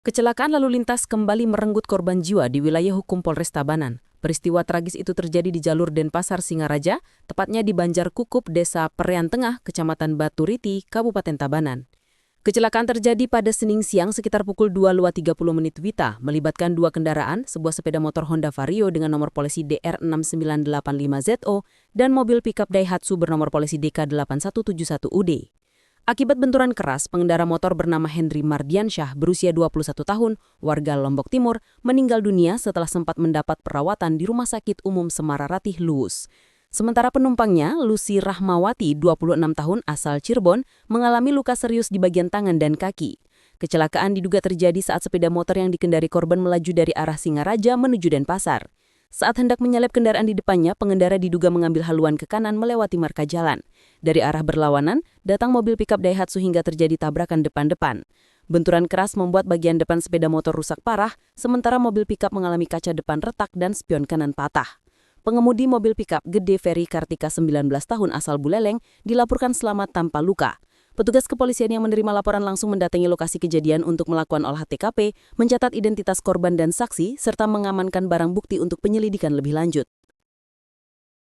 Kecelakaan lalu lintas kembali merenggut korban jiwa di wilayah hukum Polres Tabanan. Peristiwa tragis itu terjadi di jalur Denpasar Singaraja, tepatnya di Banjarkukup, Desa Perean Tengah, Kecamatan Baturiti, Kabupaten Tabanan. Kecelakaan terjadi pada Senin siang sekitar pukul 2.30 WITA, melibatkan dua kendaraan, sebuah sepeda motor Honda Vario dengan nomor polisi DR6985ZO dan mobil pickup Daihatsu bernomor polisi DK8171UD. Akibat benturan keras, pengendara motor bernama Henry Mardiansyah berusia 21 tahun, warga Lombok Timur, meninggal dunia setelah sempat mendapat perawatan di Rumah Sakit Umum Semararatih Luwus. Sementara penumpangnya, Lucy Rahmawati, 26 tahun, asal Cirebon, mengalami luka serius di bagian tangan dan kaki. Kecelakaan diduga terjadi saat sepeda motor yang dikendari korban melaju dari arah Singaraja menuju Denpasar. Saat hendak menyalip kendaraan di depannya, pengendara diduga mengambil haluan ke kanan melewati marka jalan. Dari arah berlawanan, datang mobil pickup Daihatsu hingga terjadi tabrakan depan-depan. Benturan keras membuat bagian depan sepeda motor rusak parah, sementara mobil pickup mengalami kaca depan retak dan spion kanan patah. Pengemudi mobil pickup Gede Ferry Kartika 19 tahun asal Buleleng dilaporkan selamat tanpa luka. Petugas kepolisian yang menerima laporan langsung mendatangi lokasi kejadian untuk melakukan olah TKP, mencatat identitas korban dan saksi, serta mengamankan barang bukti untuk penyelidikan lebih lanjut.